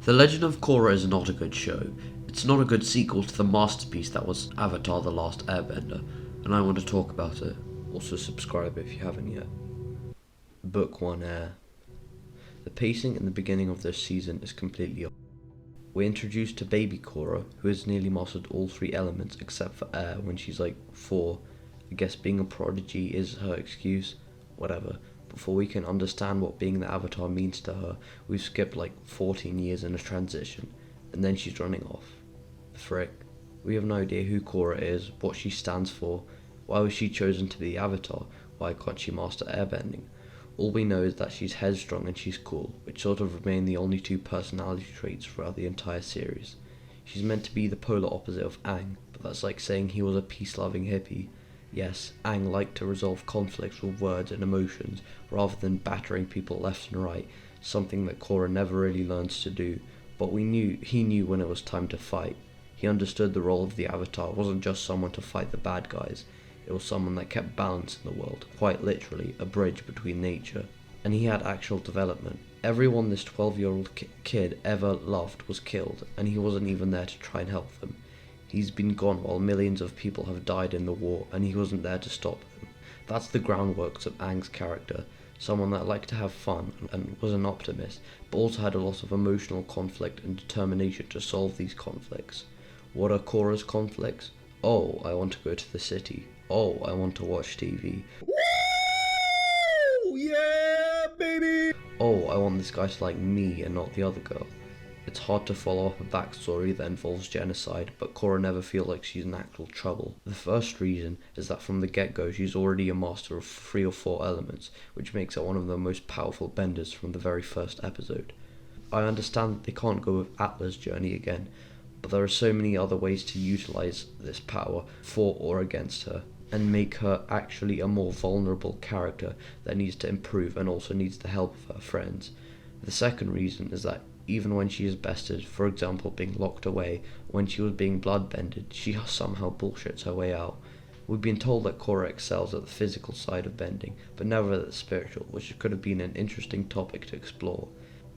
The Legend of Korra is not a good show. It's not a good sequel to the masterpiece that was Avatar: The Last Airbender, and I want to talk about it. Also subscribe if you haven't yet. Book 1 Air. The pacing in the beginning of this season is completely off. We're introduced to baby Korra, who has nearly mastered all 3 elements except for air when she's like 4. I guess being a prodigy is her excuse, whatever. Before we can understand what being the Avatar means to her, we've skipped like 14 years in a transition, and then she's running off. Frick. We have no idea who Korra is, what she stands for, why was she chosen to be the Avatar, why can't she master airbending. All we know is that she's headstrong and she's cool, which sort of remain the only 2 personality traits throughout the entire series. She's meant to be the polar opposite of Aang, but that's like saying he was a peace-loving hippie. Yes, Aang liked to resolve conflicts with words and emotions, rather than battering people left and right, something that Korra never really learns to do, but he knew when it was time to fight. He understood the role of the Avatar wasn't just someone to fight the bad guys, it was someone that kept balance in the world, quite literally, a bridge between nature. And he had actual development. Everyone this 12-year-old kid ever loved was killed, and he wasn't even there to try and help them. He's been gone while millions of people have died in the war, and he wasn't there to stop them. That's the groundworks of Aang's character, someone that liked to have fun and was an optimist, but also had a lot of emotional conflict and determination to solve these conflicts. What are Korra's conflicts? Oh, I want to go to the city. Oh, I want to watch TV. Woo! Yeah, baby! Oh, I want this guy to like me and not the other girl. It's hard to follow up a backstory that involves genocide, but Korra never feels like she's in actual trouble. The first reason is that from the get-go she's already a master of 3 or 4 elements, which makes her one of the most powerful benders from the very first episode. I understand that they can't go with Atla's journey again, but there are so many other ways to utilize this power for or against her, and make her actually a more vulnerable character that needs to improve and also needs the help of her friends. The second reason is that even when she is bested, for example being locked away when she was being bloodbended, she somehow bullshits her way out. We've been told that Korra excels at the physical side of bending, but never at the spiritual, which could have been an interesting topic to explore.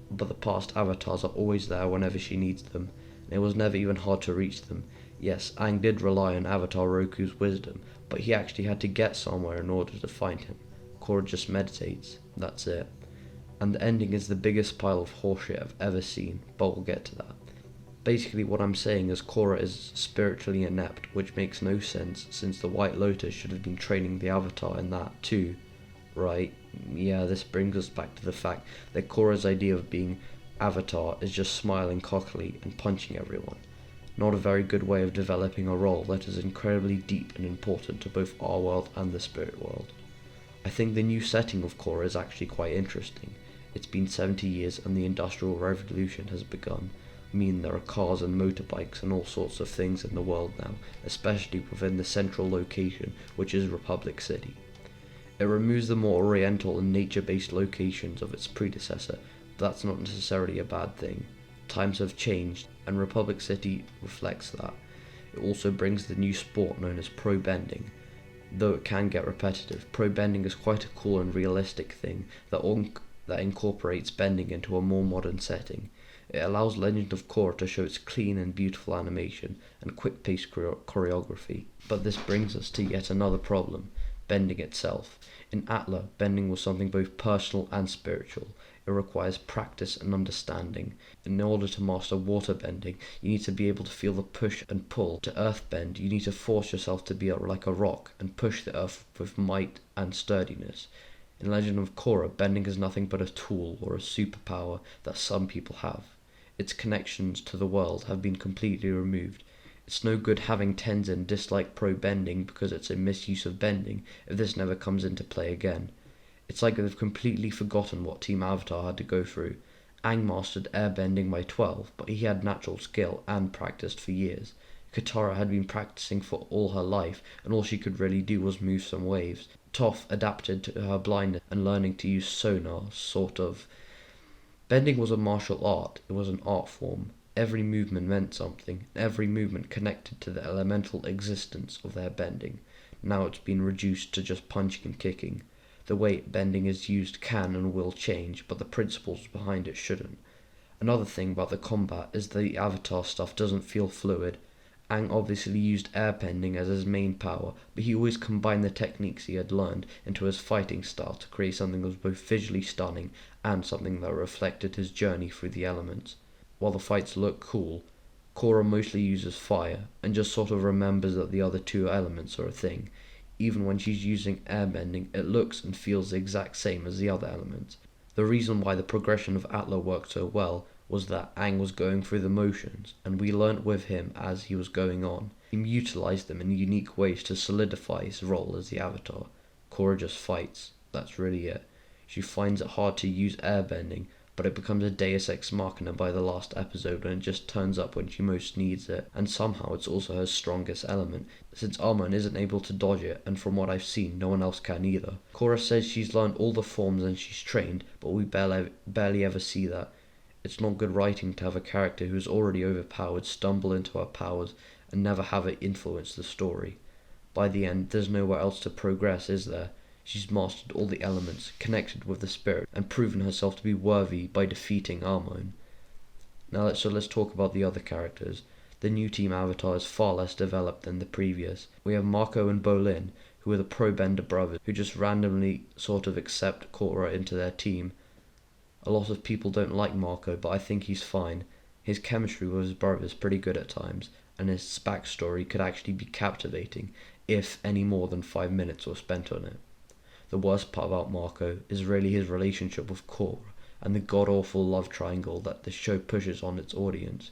But the past avatars are always there whenever she needs them, and it was never even hard to reach them. Yes, Aang did rely on Avatar Roku's wisdom, but he actually had to get somewhere in order to find him. Korra just meditates, that's it. And the ending is the biggest pile of horseshit I've ever seen, but we'll get to that. Basically what I'm saying is Korra is spiritually inept, which makes no sense since the White Lotus should have been training the Avatar in that too, right? Yeah, this brings us back to the fact that Korra's idea of being Avatar is just smiling cockily and punching everyone. Not a very good way of developing a role that is incredibly deep and important to both our world and the spirit world. I think the new setting of Korra is actually quite interesting. It's been 70 years and the Industrial Revolution has begun, meaning there are cars and motorbikes and all sorts of things in the world now, especially within the central location, which is Republic City. It removes the more oriental and nature-based locations of its predecessor, but that's not necessarily a bad thing. Times have changed, and Republic City reflects that. It also brings the new sport known as pro bending. Though it can get repetitive, pro bending is quite a cool and realistic thing that incorporates bending into a more modern setting. It allows Legend of Korra to show its clean and beautiful animation and quick-paced choreography. But this brings us to yet another problem, bending itself. In Atla, bending was something both personal and spiritual. It requires practice and understanding. In order to master water bending, you need to be able to feel the push and pull. To earth bend, you need to force yourself to be like a rock and push the earth with might and sturdiness. In Legend of Korra, bending is nothing but a tool or a superpower that some people have. Its connections to the world have been completely removed. It's no good having Tenzin dislike pro bending because it's a misuse of bending if this never comes into play again. It's like they've completely forgotten what Team Avatar had to go through. Aang mastered airbending by 12, but he had natural skill and practiced for years. Katara had been practicing for all her life, and all she could really do was move some waves. Toph adapted to her blindness and learning to use sonar, sort of. Bending was a martial art, it was an art form. Every movement meant something, every movement connected to the elemental existence of their bending. Now it's been reduced to just punching and kicking. The way bending is used can and will change, but the principles behind it shouldn't. Another thing about the combat is the avatar stuff doesn't feel fluid. Aang obviously used airbending as his main power, but he always combined the techniques he had learned into his fighting style to create something that was both visually stunning and something that reflected his journey through the elements. While the fights look cool, Korra mostly uses fire and just sort of remembers that the other two elements are a thing. Even when she's using airbending, it looks and feels the exact same as the other elements. The reason why the progression of Atla worked so well was that Aang was going through the motions, and we learnt with him as he was going on. He utilised them in unique ways to solidify his role as the Avatar. Korra just fights, that's really it. She finds it hard to use airbending, but it becomes a deus ex machina by the last episode when it just turns up when she most needs it, and somehow it's also her strongest element, since Armon isn't able to dodge it, and from what I've seen, no one else can either. Korra says she's learned all the forms and she's trained, but we barely ever see that. It's not good writing to have a character who's already overpowered stumble into her powers and never have it influence the story. By the end, there's nowhere else to progress, is there? She's mastered all the elements, connected with the spirit, and proven herself to be worthy by defeating Armon. Now let's talk about the other characters. The new team Avatar is far less developed than the previous. We have Mako and Bolin, who are the pro-bender brothers, who just randomly sort of accept Korra into their team. A lot of people don't like Mako, but I think he's fine. His chemistry with his brother is pretty good at times, and his backstory could actually be captivating if any more than 5 minutes were spent on it. The worst part about Mako is really his relationship with Korra and the god-awful love triangle that the show pushes on its audience.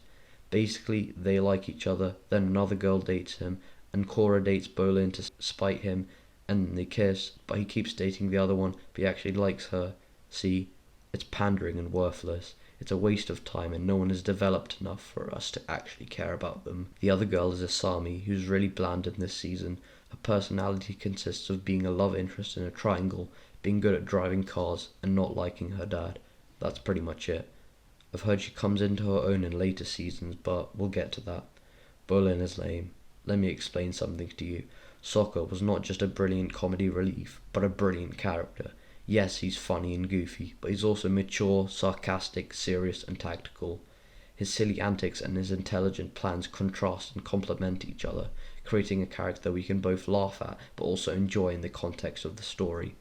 Basically, they like each other, then another girl dates him, and Korra dates Bolin to spite him, and they kiss, but he keeps dating the other one, but he actually likes her. See, it's pandering and worthless. It's a waste of time, and no one is developed enough for us to actually care about them. The other girl is Asami, who's really bland in this season. Her personality consists of being a love interest in a triangle, being good at driving cars, and not liking her dad. That's pretty much it. I've heard she comes into her own in later seasons, but we'll get to that. Bolin is lame. Let me explain something to you. Sokka was not just a brilliant comedy relief, but a brilliant character. Yes, he's funny and goofy, but he's also mature, sarcastic, serious, and tactical. His silly antics and his intelligent plans contrast and complement each other, creating a character we can both laugh at, but also enjoy in the context of the story.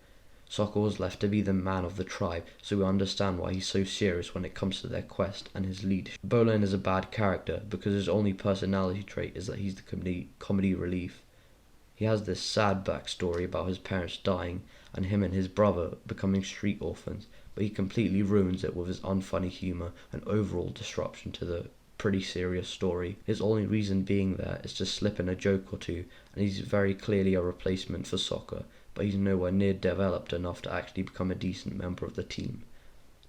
Sokka was left to be the man of the tribe, so we understand why he's so serious when it comes to their quest and his leadership. Bolin is a bad character because his only personality trait is that he's the comedy relief. He has this sad backstory about his parents dying and him and his brother becoming street orphans, but he completely ruins it with his unfunny humour and overall disruption to the pretty serious story. His only reason being there is to slip in a joke or two, and he's very clearly a replacement for Sokka, but he's nowhere near developed enough to actually become a decent member of the team.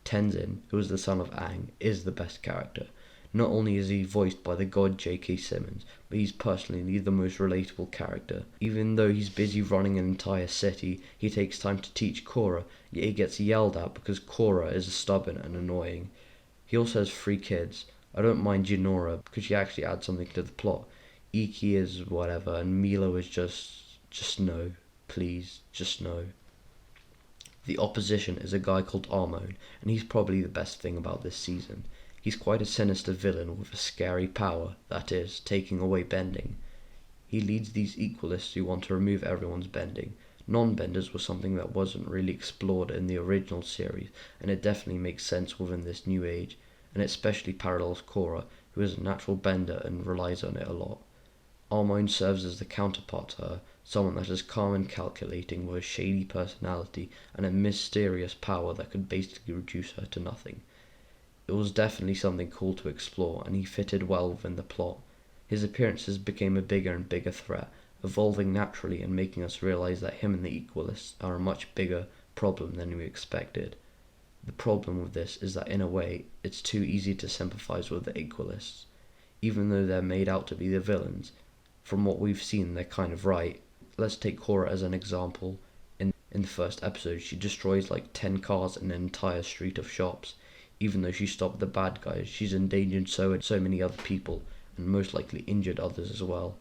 Tenzin, who is the son of Aang, is the best character. Not only is he voiced by the god J.K. Simmons, but he's personally the most relatable character. Even though he's busy running an entire city, he takes time to teach Korra, yet he gets yelled at because Korra is stubborn and annoying. He also has 3 kids. I don't mind Jinora because she actually adds something to the plot. Iki is whatever, and Milo is just no. Please, just no. The opposition is a guy called Armon, and he's probably the best thing about this season. He's quite a sinister villain with a scary power, that is, taking away bending. He leads these equalists who want to remove everyone's bending. Non-benders was something that wasn't really explored in the original series, and it definitely makes sense within this new age, and it especially parallels Korra, who is a natural bender and relies on it a lot. Armon serves as the counterpart to her, someone that is calm and calculating with a shady personality and a mysterious power that could basically reduce her to nothing. It was definitely something cool to explore, and he fitted well within the plot. His appearances became a bigger and bigger threat, evolving naturally and making us realize that him and the Equalists are a much bigger problem than we expected. The problem with this is that in a way, it's too easy to sympathize with the Equalists. Even though they're made out to be the villains, from what we've seen they're kind of right. Let's take Korra as an example. In the first episode, she destroys like 10 cars and an entire street of shops. Even though she stopped the bad guys, she's endangered so many other people, and most likely injured others as well.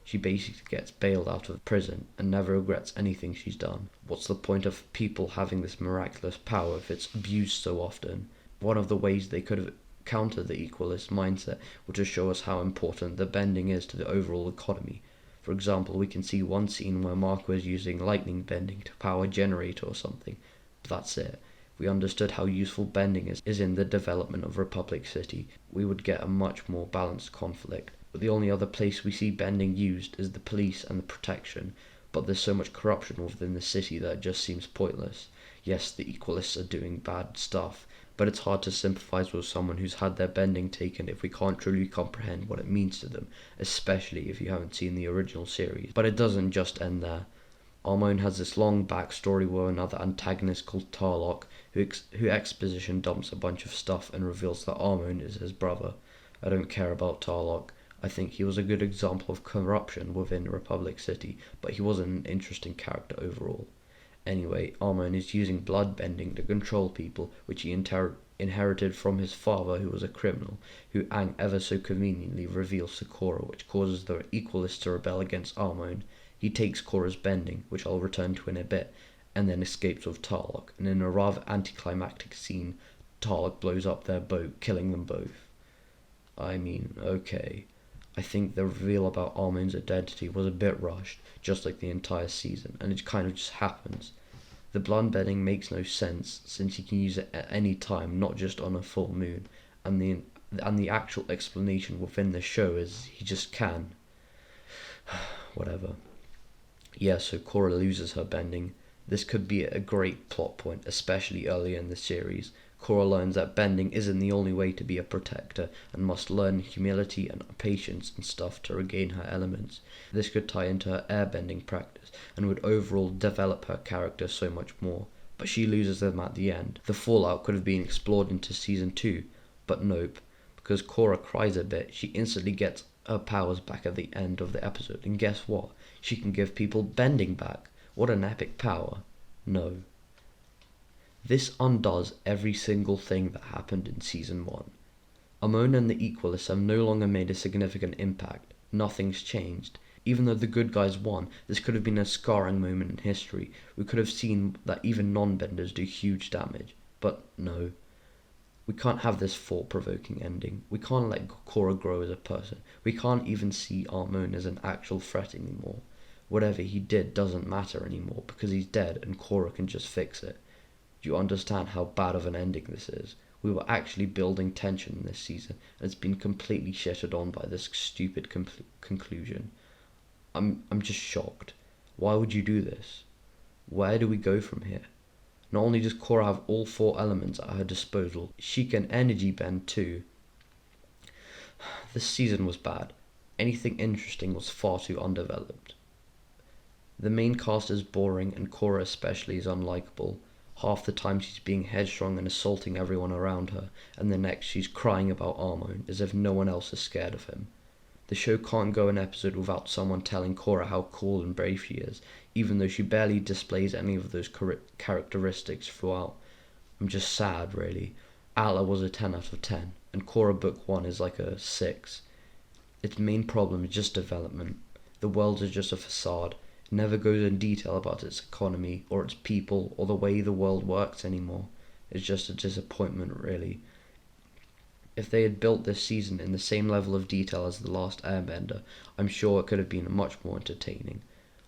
She basically gets bailed out of prison and never regrets anything she's done. What's the point of people having this miraculous power if it's abused so often? One of the ways they could have counter the equalist mindset or to show us how important the bending is to the overall economy. For example, we can see one scene where Marco is using lightning bending to power a generator or something, but that's it. If we understood how useful bending is in the development of Republic City, we would get a much more balanced conflict. But the only other place we see bending used is the police and the protection, but there's so much corruption within the city that it just seems pointless. Yes, the equalists are doing bad stuff, but it's hard to sympathise with someone who's had their bending taken if we can't truly comprehend what it means to them, especially if you haven't seen the original series. But it doesn't just end there. Armone has this long backstory with another antagonist called Tarlok, who exposition dumps a bunch of stuff and reveals that Armone is his brother. I don't care about Tarlok. I think he was a good example of corruption within Republic City, but he wasn't an interesting character overall. Anyway, Armone is using blood bending to control people, which he inherited from his father, who was a criminal, who Aang ever so conveniently reveals to Korra, which causes the Equalists to rebel against Armone. He takes Korra's bending, which I'll return to in a bit, and then escapes with Tarlok, and in a rather anticlimactic scene, Tarlok blows up their boat, killing them both. I mean, okay. I think the reveal about Armone's identity was a bit rushed, just like the entire season, and it kind of just happens. The blood bending makes no sense, since he can use it at any time, not just on a full moon, and the actual explanation within the show is he just can. Whatever. Yeah, so Korra loses her bending. This could be a great plot point, especially early in the series. Korra learns that bending isn't the only way to be a protector and must learn humility and patience and stuff to regain her elements. This could tie into her airbending practice and would overall develop her character so much more. But she loses them at the end. The fallout could have been explored into season 2, but nope. Because Korra cries a bit, she instantly gets her powers back at the end of the episode, and guess what? She can give people bending back. What an epic power. No. This undoes every single thing that happened in Season 1. Armone and the Equalists have no longer made a significant impact. Nothing's changed. Even though the good guys won, this could have been a scarring moment in history. We could have seen that even non-benders do huge damage. But no. We can't have this thought-provoking ending. We can't let Korra grow as a person. We can't even see Armone as an actual threat anymore. Whatever he did doesn't matter anymore because he's dead and Korra can just fix it. Do you understand how bad of an ending this is? We were actually building tension in this season, and it's been completely shitted on by this stupid conclusion. I'm just shocked. Why would you do this? Where do we go from here? Not only does Korra have all 4 elements at her disposal, she can energy bend too. This season was bad. Anything interesting was far too undeveloped. The main cast is boring, and Korra especially is unlikable. Half the time she's being headstrong and assaulting everyone around her, and the next she's crying about Armone, as if no one else is scared of him. The show can't go an episode without someone telling Korra how cool and brave she is, even though she barely displays any of those characteristics throughout. I'm just sad, really. Atla was a 10 out of 10, and Korra Book 1 is like a 6. Its main problem is just development. The world is just a facade. Never goes in detail about its economy or its people or the way the world works anymore. It's just a disappointment, really. If they had built this season in the same level of detail as The Last Airbender, I'm sure it could have been much more entertaining.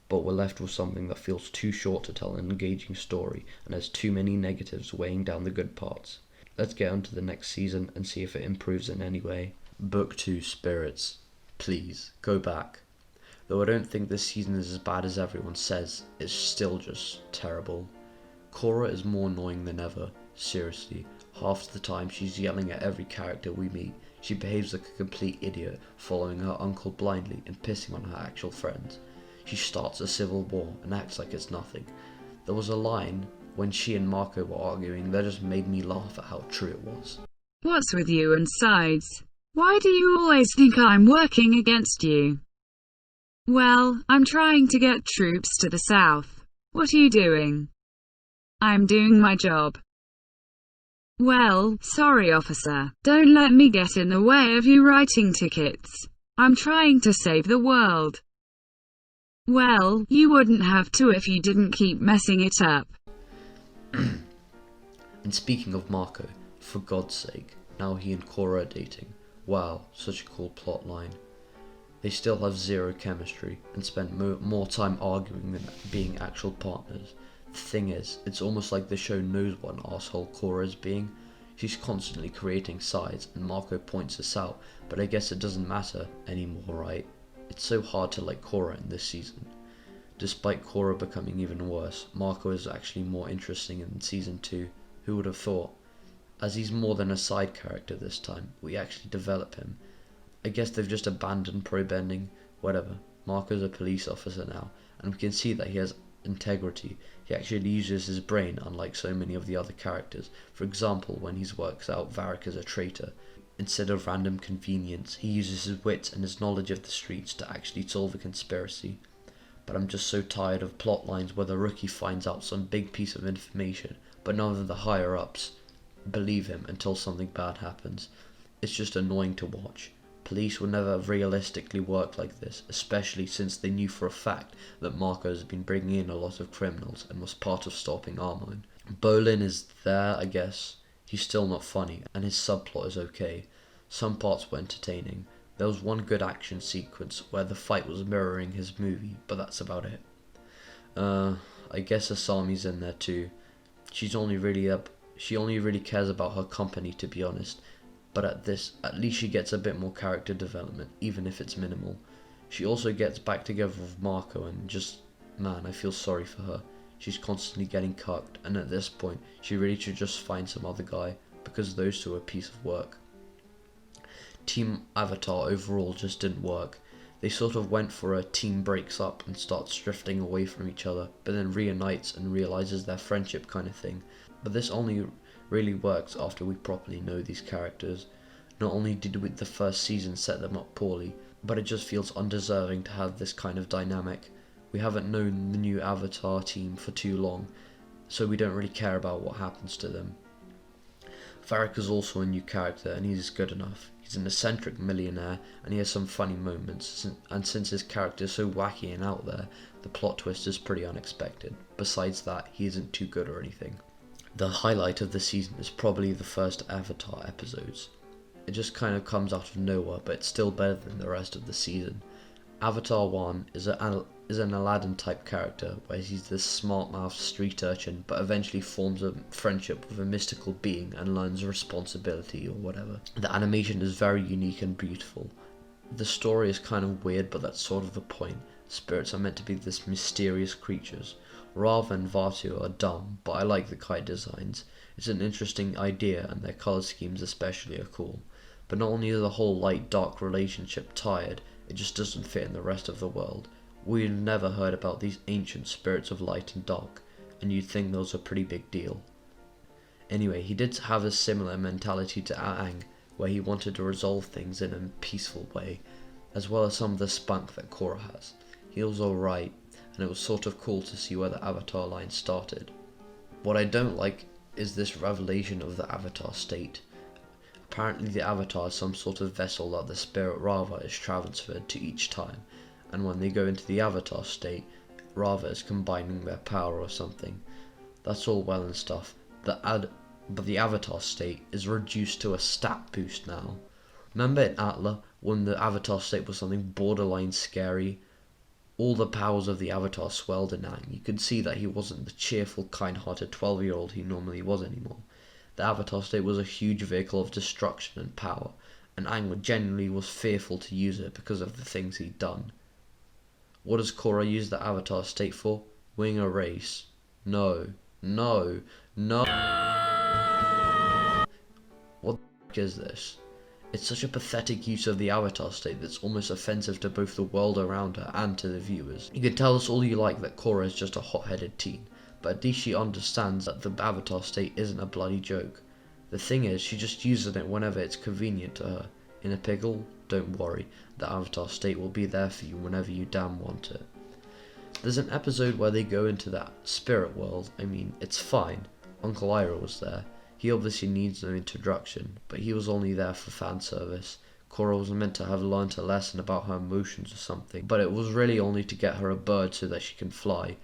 But we're left with something that feels too short to tell an engaging story and has too many negatives weighing down the good parts. Let's get on to the next season and see if it improves in any way. Book 2 Spirits. Please, go back. Though I don't think this season is as bad as everyone says, it's still just terrible. Korra is more annoying than ever, seriously. Half the time she's yelling at every character we meet. She behaves like a complete idiot, following her uncle blindly and pissing on her actual friends. She starts a civil war and acts like it's nothing. There was a line when she and Marco were arguing that just made me laugh at how true it was. What's with you and sides? Why do you always think I'm working against you? Well, I'm trying to get troops to the south. What are you doing? I'm doing my job. Well, sorry officer. Don't let me get in the way of you writing tickets. I'm trying to save the world. Well, you wouldn't have to if you didn't keep messing it up. And speaking of Marco, for God's sake, Now he and Korra are dating. Wow, such a cool plot line. They still have zero chemistry and spend more time arguing than being actual partners. The thing is, it's almost like the show knows what an asshole Korra is being. She's constantly creating sides, and Marco points this out, but I guess it doesn't matter anymore, right? It's so hard to like Korra in this season. Despite Korra becoming even worse, Marco is actually more interesting in season 2. Who would have thought? As he's more than a side character this time, we actually develop him. I guess they've just abandoned pro-bending, whatever. Marco's a police officer now, and we can see that he has integrity. He actually uses his brain, unlike so many of the other characters. For example, when he works out Varric is a traitor. Instead of random convenience, he uses his wits and his knowledge of the streets to actually solve a conspiracy. But I'm just so tired of plot lines where the rookie finds out some big piece of information, but none of the higher-ups believe him until something bad happens. It's just annoying to watch. Police would never realistically work like this, especially since they knew for a fact that Marco has been bringing in a lot of criminals and was part of stopping Armine. Bolin is there, I guess. He's still not funny, and his subplot is okay. Some parts were entertaining. There was one good action sequence where the fight was mirroring his movie, but that's about it. I guess Asami's in there too. She only really cares about her company, to be honest. But at least she gets a bit more character development, even if it's minimal. She also gets back together with Marco, and man, I feel sorry for her. She's constantly getting cucked, and at this point, she really should just find some other guy, because those two are a piece of work. Team Avatar overall just didn't work. They sort of went for a team breaks up and starts drifting away from each other, but then reunites and realizes their friendship kind of thing. But this only really works after we properly know these characters. Not only did the first season set them up poorly, but it just feels undeserving to have this kind of dynamic. We haven't known the new Avatar team for too long, so we don't really care about what happens to them. Varric is also a new character, and he's good enough. He's an eccentric millionaire, and he has some funny moments, and since his character is so wacky and out there, the plot twist is pretty unexpected. Besides that, he isn't too good or anything. The highlight of the season is probably the first Avatar episodes. It just kind of comes out of nowhere, but it's still better than the rest of the season. Avatar 1 is an Aladdin type character, where he's this smart-mouthed street urchin, but eventually forms a friendship with a mystical being and learns responsibility or whatever. The animation is very unique and beautiful. The story is kind of weird, but that's sort of the point. Spirits are meant to be this mysterious creatures. Rav and Vatu are dumb, but I like the kite designs. It's an interesting idea, and their colour schemes especially are cool. But not only is the whole light-dark relationship tired, it just doesn't fit in the rest of the world. We've never heard about these ancient spirits of light and dark, and you'd think those are a pretty big deal. Anyway, he did have a similar mentality to Aang, where he wanted to resolve things in a peaceful way, as well as some of the spunk that Korra has. He was alright, and it was sort of cool to see where the Avatar line started. What I don't like is this revelation of the Avatar state. Apparently the Avatar is some sort of vessel that the spirit Rava is transferred to each time, and when they go into the Avatar state, Rava is combining their power or something. That's all well and stuff, but the Avatar state is reduced to a stat boost now. Remember in Atla, when the Avatar state was something borderline scary? All the powers of the Avatar swelled in Aang. You could see that he wasn't the cheerful, kind-hearted 12-year-old he normally was anymore. The Avatar state was a huge vehicle of destruction and power, and Aang genuinely was fearful to use it because of the things he'd done. What does Korra use the Avatar state for? Winning a race. No. No. No. What the f*** is this? It's such a pathetic use of the Avatar state that's almost offensive to both the world around her and to the viewers. You can tell us all you like that Korra is just a hot-headed teen, but at least she understands that the Avatar state isn't a bloody joke. The thing is, she just uses it whenever it's convenient to her. In a pickle? Don't worry, the Avatar state will be there for you whenever you damn want it. There's an episode where they go into that spirit world. I mean, it's fine. Uncle Iroh was there. He obviously needs no introduction, but he was only there for fan service. Korra was meant to have learnt a lesson about her emotions or something, but it was really only to get her a bird so that she can fly.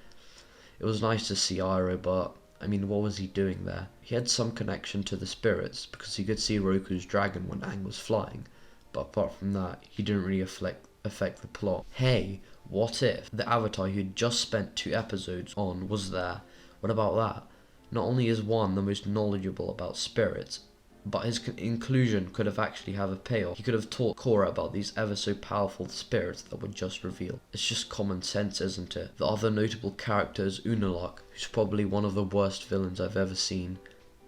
It was nice to see Iroh, but I mean, what was he doing there? He had some connection to the spirits because he could see Roku's dragon when Aang was flying, but apart from that, he didn't really affect the plot. Hey, what if the Avatar who'd just spent 2 episodes on was there? What about that? Not only is one the most knowledgeable about spirits, but his inclusion could have actually have a payoff. He could have taught Korra about these ever so powerful spirits that were just revealed. It's just common sense, isn't it? The other notable character is Unilak, who's probably one of the worst villains I've ever seen.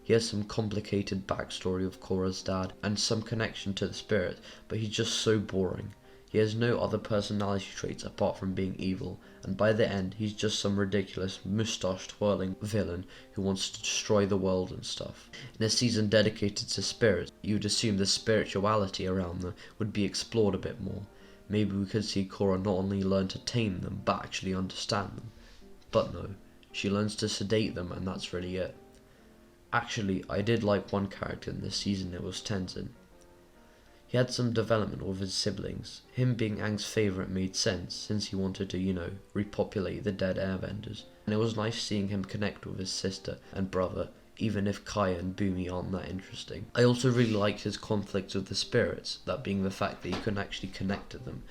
He has some complicated backstory of Korra's dad and some connection to the spirit, but he's just so boring. He has no other personality traits apart from being evil, and by the end he's just some ridiculous moustache-twirling villain who wants to destroy the world and stuff. In a season dedicated to spirits, you'd assume the spirituality around them would be explored a bit more. Maybe we could see Korra not only learn to tame them, but actually understand them. But no, she learns to sedate them and that's really it. Actually, I did like one character in this season, it was Tenzin. He had some development with his siblings. Him being Aang's favourite made sense, since he wanted to, repopulate the dead airbenders. And it was nice seeing him connect with his sister and brother, even if Kaya and Bumi aren't that interesting. I also really liked his conflicts with the spirits, that being the fact that he couldn't actually connect to them.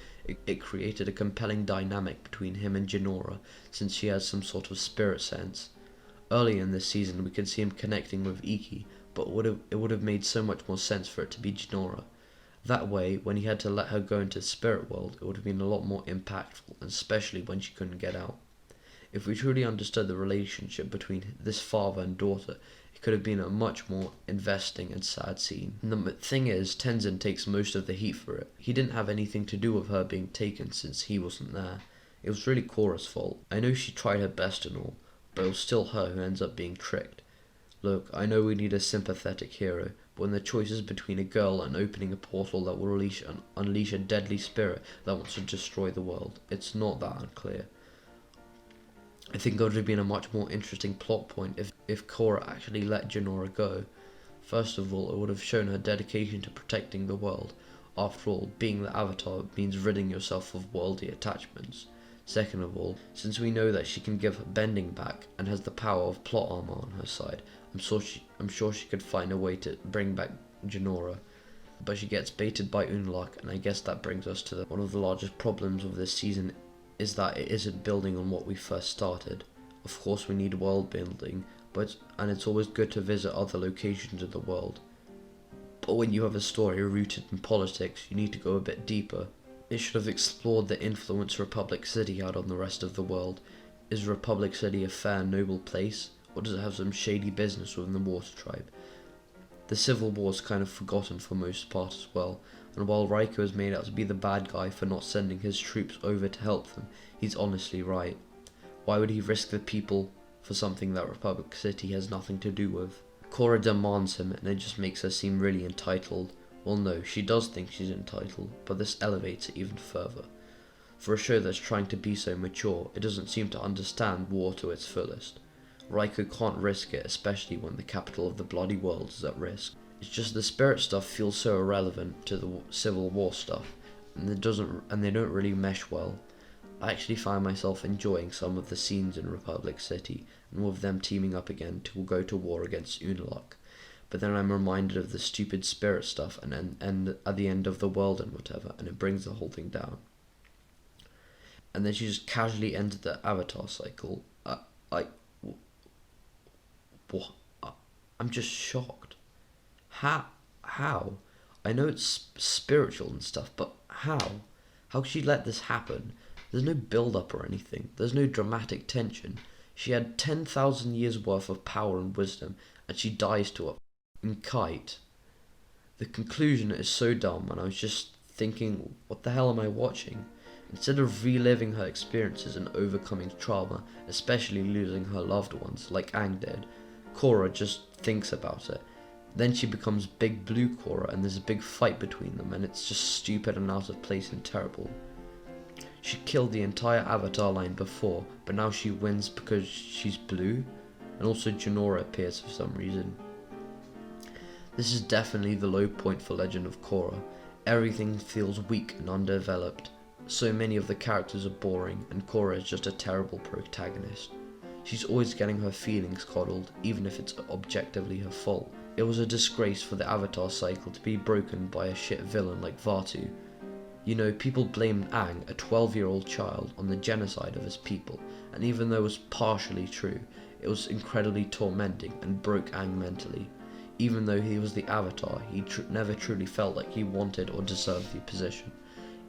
It created a compelling dynamic between him and Jinora, since she has some sort of spirit sense. Earlier in this season we could see him connecting with Iki, but it would have made so much more sense for it to be Jinora. That way, when he had to let her go into the spirit world, it would have been a lot more impactful, especially when she couldn't get out. If we truly understood the relationship between this father and daughter, it could have been a much more investing and sad scene. And the thing is, Tenzin takes most of the heat for it. He didn't have anything to do with her being taken since he wasn't there. It was really Korra's fault. I know she tried her best and all, but it was still her who ends up being tricked. Look, I know we need a sympathetic hero, but when the choice is between a girl and opening a portal that will unleash a deadly spirit that wants to destroy the world, it's not that unclear. I think it would have been a much more interesting plot point if Korra actually let Jinora go. First of all, it would have shown her dedication to protecting the world. After all, being the Avatar means ridding yourself of worldly attachments. Second of all, since we know that she can give her bending back and has the power of plot armor on her side, I'm sure she could find a way to bring back Jinora. But she gets baited by Unilak, and I guess that brings us to one of the largest problems of this season, is that it isn't building on what we first started. Of course we need world building, and it's always good to visit other locations of the world. But when you have a story rooted in politics, you need to go a bit deeper. It should have explored the influence Republic City had on the rest of the world. Is Republic City a fair, noble place, or does it have some shady business within the Water Tribe? The Civil War is kind of forgotten for most part as well, and while Raiko is made out to be the bad guy for not sending his troops over to help them, he's honestly right. Why would he risk the people for something that Republic City has nothing to do with? Korra demands him, and it just makes her seem really entitled. Well, no, she does think she's entitled, but this elevates it even further. For a show that's trying to be so mature, it doesn't seem to understand war to its fullest. Raiko can't risk it, especially when the capital of the bloody world is at risk. It's just the spirit stuff feels so irrelevant to the Civil War stuff, and they don't really mesh well. I actually find myself enjoying some of the scenes in Republic City, and with them teaming up again to go to war against Unilak. But then I'm reminded of the stupid spirit stuff and at the end of the world and whatever, and it brings the whole thing down. And then she just casually ended the Avatar cycle. I'm just shocked. How? I know it's spiritual and stuff, but how? How could she let this happen? There's no build-up or anything. There's no dramatic tension. She had 10,000 years worth of power and wisdom, and she dies to a kite. The conclusion is so dumb, and I was just thinking, what the hell am I watching? Instead of reliving her experiences and overcoming trauma, especially losing her loved ones, like Aang did, Korra just thinks about it. Then she becomes Big Blue Korra, and there's a big fight between them, and it's just stupid and out of place and terrible. She killed the entire Avatar line before, but now she wins because she's blue, and also Jinora appears for some reason. This is definitely the low point for Legend of Korra. Everything feels weak and undeveloped. So many of the characters are boring, and Korra is just a terrible protagonist. She's always getting her feelings coddled, even if it's objectively her fault. It was a disgrace for the Avatar cycle to be broken by a shit villain like Vaatu. You know, people blamed Aang, a 12-year-old child, on the genocide of his people, and even though it was partially true, it was incredibly tormenting and broke Aang mentally. Even though he was the Avatar, he never truly felt like he wanted or deserved the position.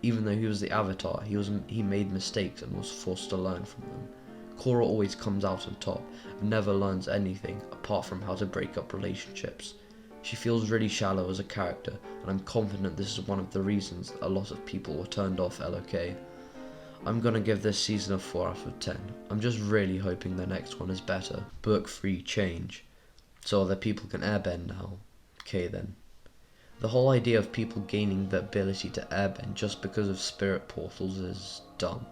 Even though he was the Avatar, he made mistakes and was forced to learn from them. Korra always comes out on top and never learns anything apart from how to break up relationships. She feels really shallow as a character, and I'm confident this is one of the reasons that a lot of people were turned off LOK. I'm gonna give this season a 4 out of 10. I'm just really hoping the next one is better. Book 3 change, so that people can airbend now. Okay then. The whole idea of people gaining the ability to airbend just because of spirit portals is dumb,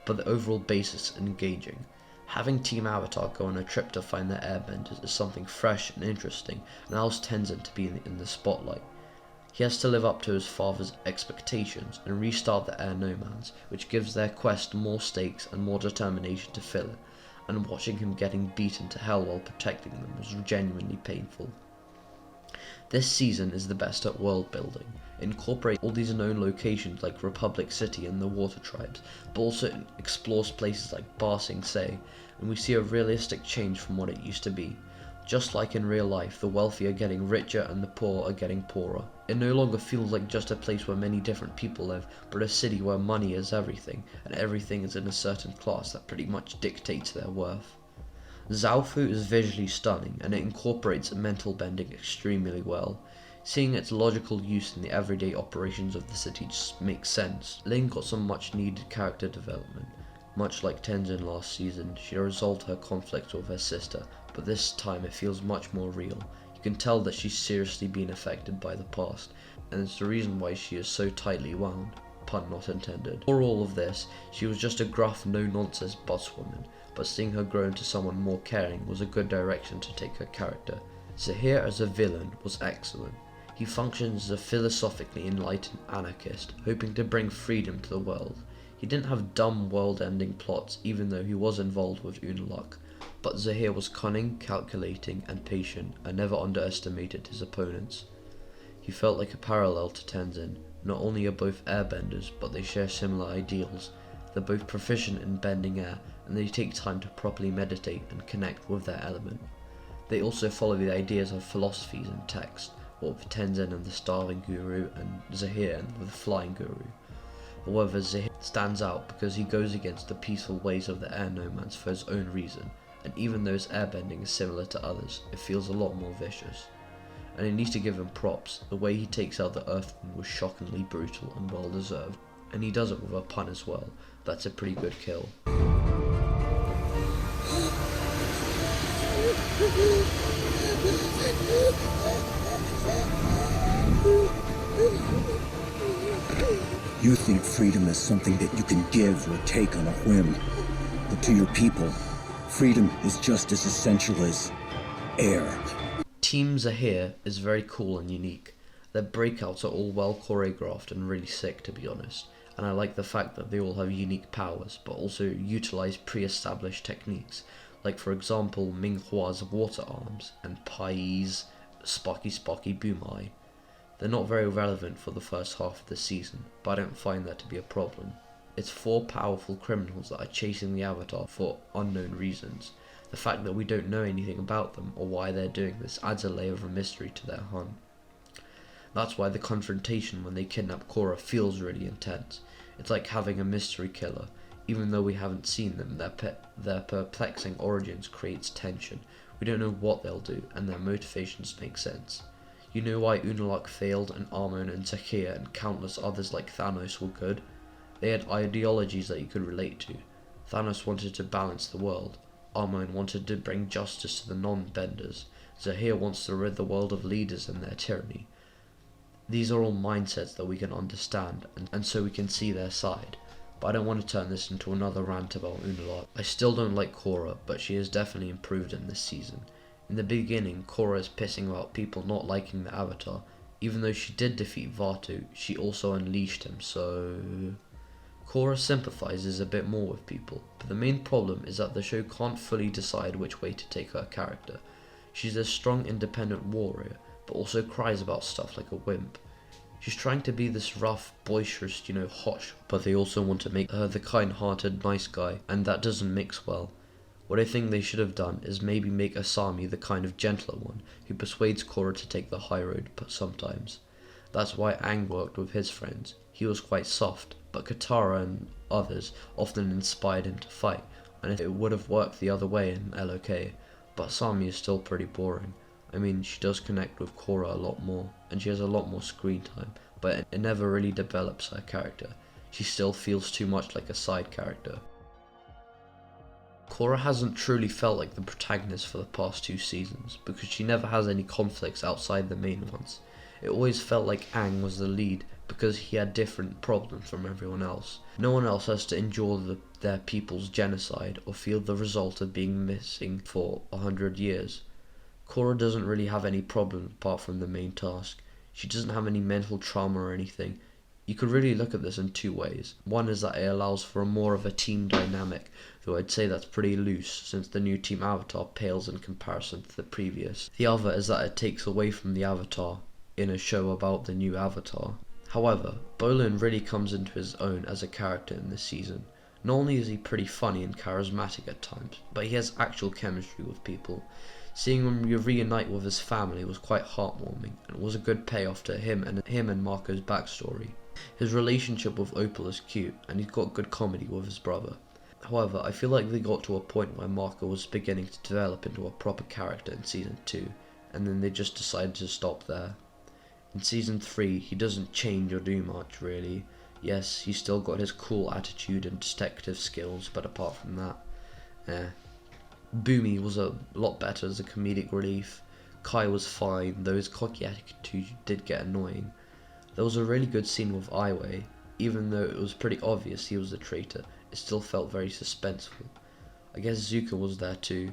but the overall basis is engaging. Having Team Avatar go on a trip to find their airbenders is something fresh and interesting, and allows Tenzin to be in the spotlight. He has to live up to his father's expectations and restart the Air Nomads, which gives their quest more stakes and more determination to fill it, and watching him getting beaten to hell while protecting them was genuinely painful. This season is the best at world building. It incorporates all these known locations like Republic City and the Water Tribes, but also explores places like Ba Sing Se, and we see a realistic change from what it used to be. Just like in real life, the wealthy are getting richer and the poor are getting poorer. It no longer feels like just a place where many different people live, but a city where money is everything, and everything is in a certain class that pretty much dictates their worth. Zaofu is visually stunning, and it incorporates mental bending extremely well. Seeing its logical use in the everyday operations of the city just makes sense. Ling got some much needed character development. Much like Tenzin last season, she resolved her conflict with her sister, but this time it feels much more real. You can tell that she's seriously been affected by the past, and it's the reason why she is so tightly wound. Pun not intended. For all of this, she was just a gruff, no-nonsense bosswoman, but seeing her grow into someone more caring was a good direction to take her character. Zahir as a villain was excellent. He functions as a philosophically enlightened anarchist, hoping to bring freedom to the world. He didn't have dumb world-ending plots, even though he was involved with Unilak, but Zahir was cunning, calculating, and patient, and never underestimated his opponents. He felt like a parallel to Tenzin. Not only are both airbenders, but they share similar ideals. They're both proficient in bending air, and they take time to properly meditate and connect with their element. They also follow the ideas of philosophies and text, what with Tenzin and the Starving Guru, and Zahir and the Flying Guru. However, Zahir stands out because he goes against the peaceful ways of the Air Nomads for his own reason, and even though his airbending is similar to others, it feels a lot more vicious. And I need to give him props. The way he takes out the Earthman was shockingly brutal and well deserved, and he does it with a pun as well. That's a pretty good kill. You think freedom is something that you can give or take on a whim, but to your people, freedom is just as essential as air. Team Zahir is very cool and unique. Their breakouts are all well choreographed and really sick, to be honest, and I like the fact that they all have unique powers, but also utilize pre-established techniques, like for example Minghua's water arms and Pai's Spocky Boomai. They're not very relevant for the first half of the season, but I don't find that to be a problem. It's 4 powerful criminals that are chasing the Avatar for unknown reasons. The fact that we don't know anything about them or why they're doing this adds a layer of a mystery to their hunt. That's why the confrontation when they kidnap Korra feels really intense. It's like having a mystery killer. Even though we haven't seen them, their perplexing origins creates tension. We don't know what they'll do, and their motivations make sense. You know why Unilak failed and Armon and Zakia and countless others like Thanos were good? They had ideologies that you could relate to. Thanos wanted to balance the world. Armon wanted to bring justice to the non-benders. Zahir wants to rid the world of leaders and their tyranny. These are all mindsets that we can understand, and so we can see their side. But I don't want to turn this into another rant about Unilak. I still don't like Korra, but she has definitely improved in this season. In the beginning, Korra is pissing about people not liking the Avatar. Even though she did defeat Vaatu, she also unleashed him, so... Korra sympathizes a bit more with people, but the main problem is that the show can't fully decide which way to take her character. She's a strong independent warrior, but also cries about stuff like a wimp. She's trying to be this rough, boisterous, hot, but they also want to make her the kind-hearted, nice guy, and that doesn't mix well. What I think they should have done is maybe make Asami the kind of gentler one, who persuades Korra to take the high road sometimes. That's why Aang worked with his friends. He was quite soft, but Katara and others often inspired him to fight, and it would have worked the other way in LOK, but Asami is still pretty boring. I mean, she does connect with Korra a lot more, and she has a lot more screen time, but it never really develops her character. She still feels too much like a side character. Korra hasn't truly felt like the protagonist for the past 2 seasons, because she never has any conflicts outside the main ones. It always felt like Aang was the lead, because he had different problems from everyone else. No one else has to endure their people's genocide, or feel the result of being missing for 100 years. Korra doesn't really have any problems apart from the main task. She doesn't have any mental trauma or anything. You could really look at this in 2 ways. One is that it allows for more of a team dynamic, though I'd say that's pretty loose since the new Team Avatar pales in comparison to the previous. The other is that it takes away from the Avatar in a show about the new Avatar. However, Bolin really comes into his own as a character in this season. Not only is he pretty funny and charismatic at times, but he has actual chemistry with people. Seeing him reunite with his family was quite heartwarming, and was a good payoff to him and Marco's backstory. His relationship with Opal is cute, and he's got good comedy with his brother. However, I feel like they got to a point where Marco was beginning to develop into a proper character in Season 2, and then they just decided to stop there. In Season 3, he doesn't change or do much, really. Yes, he's still got his cool attitude and detective skills, but apart from that, Boomy was a lot better as a comedic relief. Kai was fine, though his cocky attitude did get annoying. There was a really good scene with Aiwei. Even though it was pretty obvious he was the traitor, it still felt very suspenseful. I guess Zuko was there too.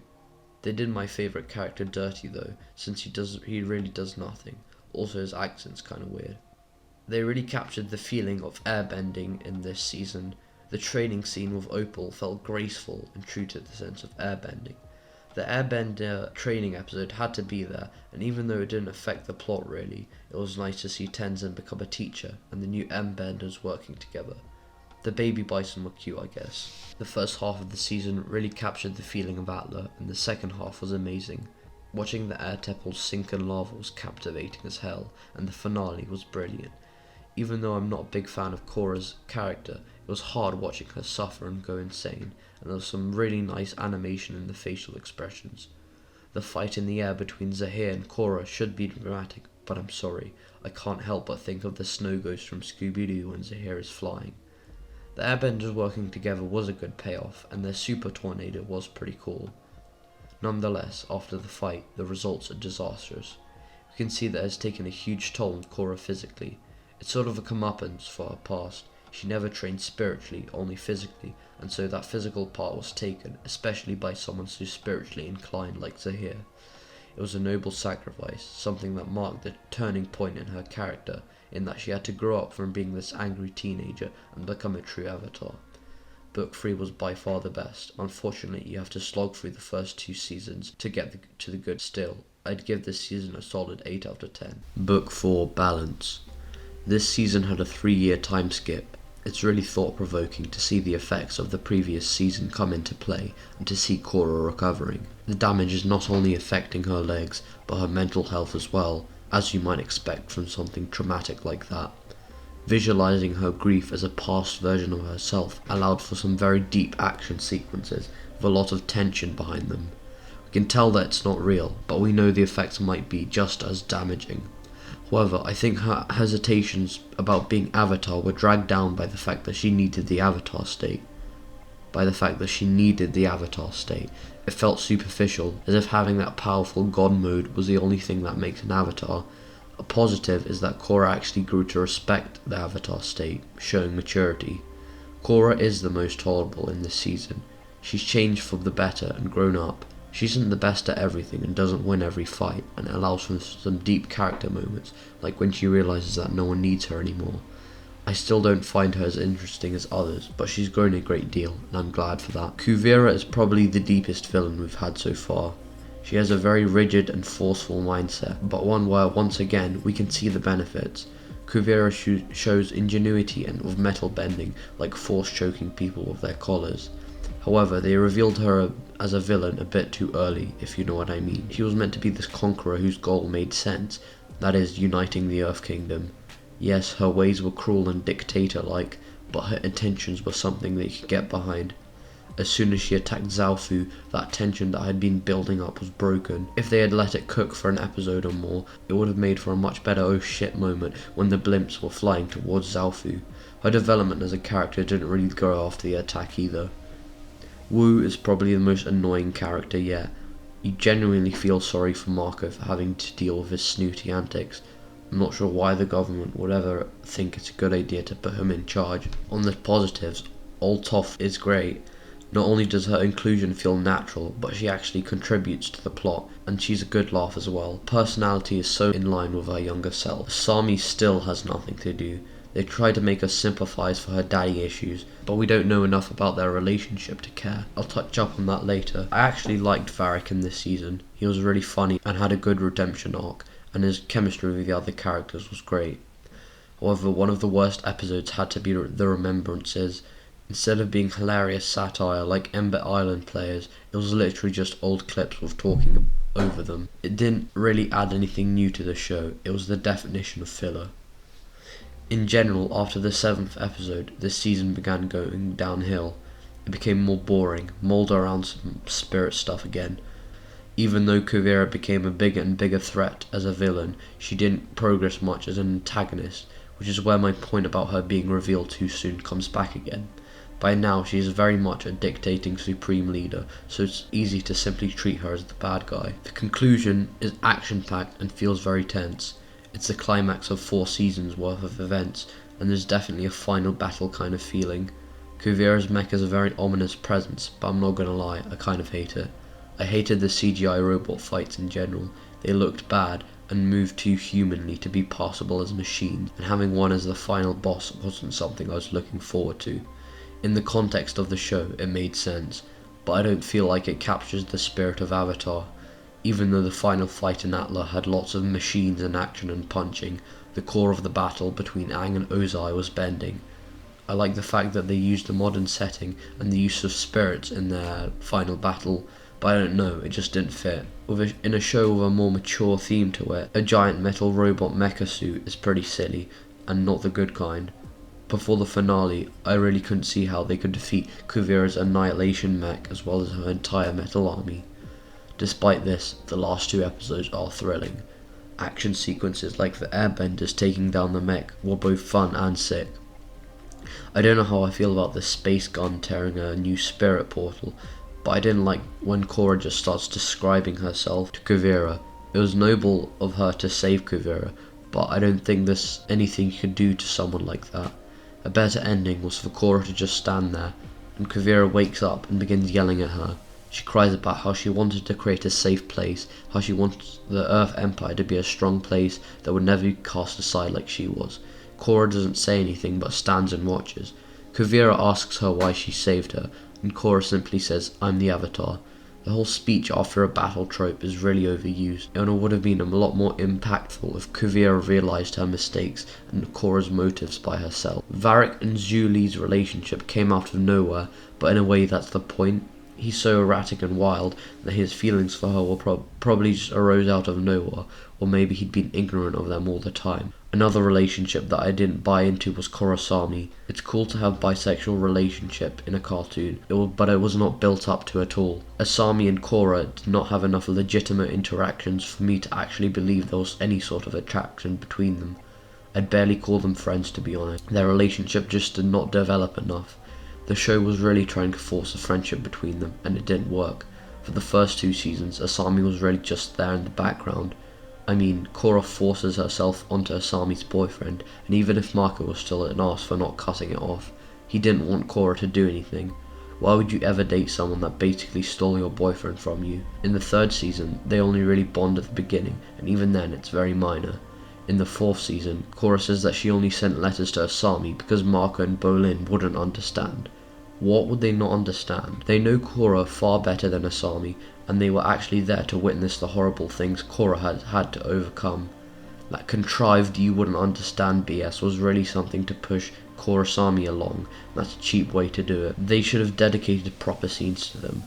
They did my favourite character dirty though, since he really does nothing. Also his accent's kinda weird. They really captured the feeling of airbending in this season. The training scene with Opal felt graceful and true to the sense of airbending. The Airbender training episode had to be there, and even though it didn't affect the plot really, it was nice to see Tenzin become a teacher and the new Airbenders working together. The baby bison were cute, I guess. The first half of the season really captured the feeling of Atla, and the second half was amazing. Watching the air temples sink in lava was captivating as hell, and the finale was brilliant. Even though I'm not a big fan of Korra's character, it was hard watching her suffer and go insane, and there was some really nice animation in the facial expressions. The fight in the air between Zahir and Korra should be dramatic, but I'm sorry, I can't help but think of the snow ghost from Scooby-Doo when Zahir is flying. The Airbenders working together was a good payoff, and their super tornado was pretty cool. Nonetheless, after the fight, the results are disastrous. We can see that it has taken a huge toll on Korra physically. It's sort of a comeuppance for her past. She never trained spiritually, only physically, and so that physical part was taken, especially by someone so spiritually inclined like Zahir. It was a noble sacrifice, something that marked the turning point in her character, in that she had to grow up from being this angry teenager and become a true avatar. Book 3 was by far the best. Unfortunately, you have to slog through the first 2 seasons to get to the good still. I'd give this season a solid 8 out of 10. Book 4, Balance. This season had a 3-year time skip. It's really thought-provoking to see the effects of the previous season come into play and to see Korra recovering. The damage is not only affecting her legs, but her mental health as well, as you might expect from something traumatic like that. Visualizing her grief as a past version of herself allowed for some very deep action sequences with a lot of tension behind them. We can tell that it's not real, but we know the effects might be just as damaging. However, I think her hesitations about being Avatar were dragged down by the fact that she needed the Avatar state. It felt superficial, as if having that powerful god mode was the only thing that makes an Avatar. A positive is that Korra actually grew to respect the Avatar state, showing maturity. Korra is the most tolerable in this season. She's changed for the better and grown up. She isn't the best at everything and doesn't win every fight, and it allows for some deep character moments, like when she realises that no one needs her anymore. I still don't find her as interesting as others, but she's grown a great deal, and I'm glad for that. Kuvira is probably the deepest villain we've had so far. She has a very rigid and forceful mindset, but one where, once again, we can see the benefits. Kuvira shows ingenuity and with metal bending, like force choking people with their collars. However, they revealed her as a villain a bit too early, if you know what I mean. She was meant to be this conqueror whose goal made sense, that is, uniting the Earth Kingdom. Yes, her ways were cruel and dictator-like, but her intentions were something they could get behind. As soon as she attacked Zaofu, that tension that had been building up was broken. If they had let it cook for an episode or more, it would have made for a much better oh shit moment when the blimps were flying towards Zaofu. Her development as a character didn't really grow after the attack either. Wu is probably the most annoying character yet. You genuinely feel sorry for Marco for having to deal with his snooty antics. I'm not sure why the government would ever think it's a good idea to put him in charge. On the positives, Old Toph is great. Not only does her inclusion feel natural, but she actually contributes to the plot, and she's a good laugh as well. Personality is so in line with her younger self. Sami still has nothing to do. They try to make her sympathise for her daddy issues, but we don't know enough about their relationship to care. I'll touch up on that later. I actually liked Varric in this season. He was really funny and had a good redemption arc, and his chemistry with the other characters was great. However, one of the worst episodes had to be the Remembrances. Instead of being hilarious satire like Ember Island players, it was literally just old clips with talking over them. It didn't really add anything new to the show, it was the definition of filler. In general, after the 7th episode, this season began going downhill. It became more boring, mulled around some spirit stuff again. Even though Kuvira became a bigger and bigger threat as a villain, she didn't progress much as an antagonist, which is where my point about her being revealed too soon comes back again. By now, she is very much a dictating supreme leader, so it's easy to simply treat her as the bad guy. The conclusion is action-packed and feels very tense. It's the climax of 4 seasons worth of events, and there's definitely a final battle kind of feeling. Kuvira's mech is a very ominous presence, but I'm not gonna lie, I kind of hate it. I hated the CGI robot fights in general. They looked bad and moved too humanly to be passable as machines, and having one as the final boss wasn't something I was looking forward to. In the context of the show, it made sense, but I don't feel like it captures the spirit of Avatar. Even though the final fight in Atla had lots of machines and action and punching, the core of the battle between Aang and Ozai was bending. I like the fact that they used the modern setting and the use of spirits in their final battle, but I don't know, it just didn't fit. In a show with a more mature theme to it, a giant metal robot mecha suit is pretty silly, and not the good kind. Before the finale, I really couldn't see how they could defeat Kuvira's annihilation mech as well as her entire metal army. Despite this, the last 2 episodes are thrilling. Action sequences like the Airbenders taking down the mech were both fun and sick. I don't know how I feel about the space gun tearing a new spirit portal, but I didn't like when Korra just starts describing herself to Kuvira. It was noble of her to save Kuvira, but I don't think there's anything you could do to someone like that. A better ending was for Korra to just stand there, and Kuvira wakes up and begins yelling at her. She cries about how she wanted to create a safe place, how she wants the Earth Empire to be a strong place that would never be cast aside like she was. Korra doesn't say anything but stands and watches. Kuvira asks her why she saved her, and Korra simply says, "I'm the Avatar." The whole speech after a battle trope is really overused, and it would have been a lot more impactful if Kuvira realised her mistakes and Korra's motives by herself. Varric and Zhu Li's relationship came out of nowhere, but in a way that's the point. He's so erratic and wild that his feelings for her will probably just arose out of nowhere, or maybe he'd been ignorant of them all the time. Another relationship that I didn't buy into was Kurosami. It's cool to have bisexual relationship in a cartoon, but it was not built up to at all. Asami and Korra did not have enough legitimate interactions for me to actually believe there was any sort of attraction between them. I'd barely call them friends, to be honest. Their relationship just did not develop enough. The show was really trying to force a friendship between them, and it didn't work. For the first 2 seasons, Asami was really just there in the background. I mean, Korra forces herself onto Asami's boyfriend, and even if Marco was still an arse for not cutting it off, he didn't want Korra to do anything. Why would you ever date someone that basically stole your boyfriend from you? In the 3rd season, they only really bond at the beginning, and even then it's very minor. In the 4th season, Korra says that she only sent letters to Asami because Marco and Bolin wouldn't understand. What would they not understand? They know Korra far better than Asami, and they were actually there to witness the horrible things Korra had had to overcome. That contrived you wouldn't understand BS was really something to push Kurosami along. That's a cheap way to do it. They should have dedicated proper scenes to them.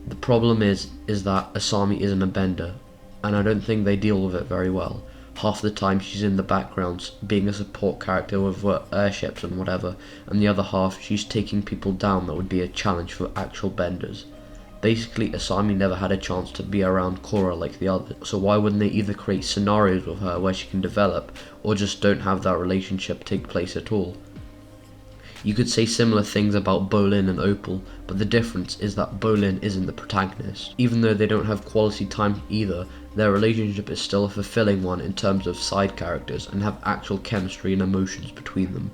The problem is that Asami isn't a bender, and I don't think they deal with it very well. Half the time she's in the background being a support character with airships and whatever, and the other half she's taking people down that would be a challenge for actual benders. Basically, Asami never had a chance to be around Korra like the others, so why wouldn't they either create scenarios with her where she can develop, or just don't have that relationship take place at all? You could say similar things about Bolin and Opal, but the difference is that Bolin isn't the protagonist. Even though they don't have quality time either, their relationship is still a fulfilling one in terms of side characters and have actual chemistry and emotions between them.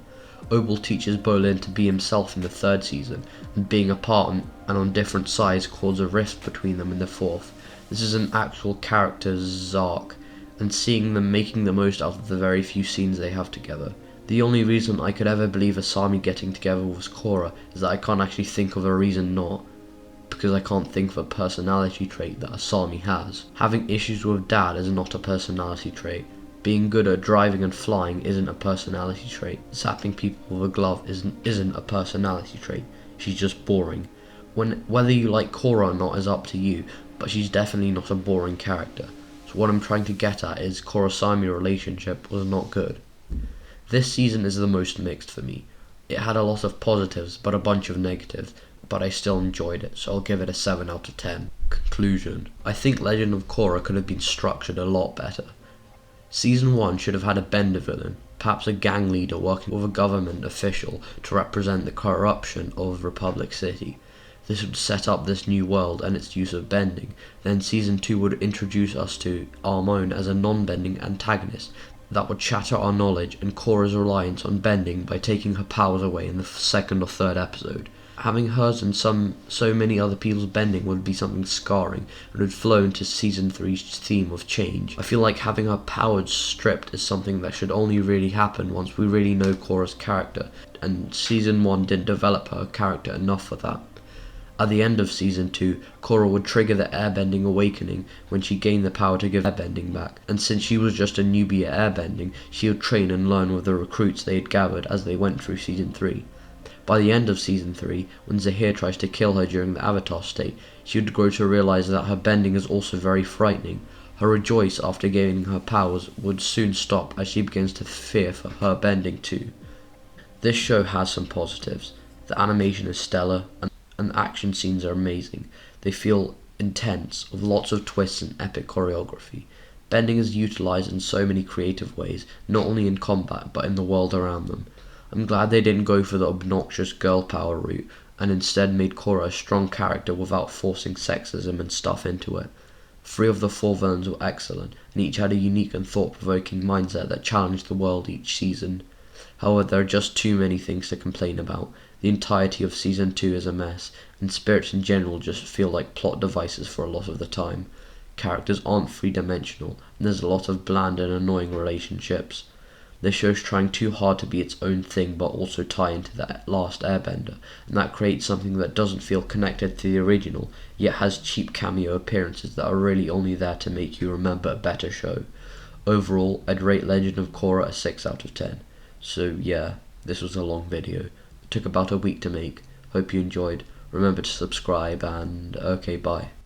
Opal teaches Bolin to be himself in the 3rd season, and being apart and on different sides causes a rift between them in the 4th. This is an actual character's arc, and seeing them making the most out of the very few scenes they have together. The only reason I could ever believe Asami getting together with Korra is that I can't actually think of a reason not, because I can't think of a personality trait that Asami has. Having issues with Dad is not a personality trait. Being good at driving and flying isn't a personality trait. Zapping people with a glove isn't a personality trait. She's just boring. Whether you like Korra or not is up to you, but she's definitely not a boring character. So what I'm trying to get at is Kurosami relationship was not good. This season is the most mixed for me. It had a lot of positives, but a bunch of negatives, but I still enjoyed it, so I'll give it a 7 out of 10. Conclusion. I think Legend of Korra could have been structured a lot better. Season 1 should have had a bender villain, perhaps a gang leader working with a government official to represent the corruption of Republic City. This would set up this new world and its use of bending. Then Season 2 would introduce us to Armone as a non-bending antagonist that would shatter our knowledge and Korra's reliance on bending by taking her powers away in the 2nd or 3rd episode. Having hers and so many other people's bending would be something scarring and would flow into Season 3's theme of change. I feel like having her powers stripped is something that should only really happen once we really know Korra's character, and Season 1 didn't develop her character enough for that. At the end of Season 2, Korra would trigger the airbending awakening when she gained the power to give airbending back, and since she was just a newbie at airbending, she would train and learn with the recruits they had gathered as they went through Season 3. By the end of Season 3, when Zahir tries to kill her during the Avatar state, she would grow to realize that her bending is also very frightening. Her rejoice after gaining her powers would soon stop as she begins to fear for her bending too. This show has some positives. The animation is stellar, and the action scenes are amazing. They feel intense, with lots of twists and epic choreography. Bending is utilized in so many creative ways, not only in combat, but in the world around them. I'm glad they didn't go for the obnoxious girl power route, and instead made Korra a strong character without forcing sexism and stuff into it. 3 of the 4 villains were excellent, and each had a unique and thought-provoking mindset that challenged the world each season. However, there are just too many things to complain about. The entirety of Season 2 is a mess, and spirits in general just feel like plot devices for a lot of the time. Characters aren't three-dimensional, and there's a lot of bland and annoying relationships. This show's trying too hard to be its own thing but also tie into the last Airbender, and that creates something that doesn't feel connected to the original, yet has cheap cameo appearances that are really only there to make you remember a better show. Overall, I'd rate Legend of Korra a 6 out of 10. So yeah, this was a long video. It took about a week to make. Hope you enjoyed. Remember to subscribe and okay, bye.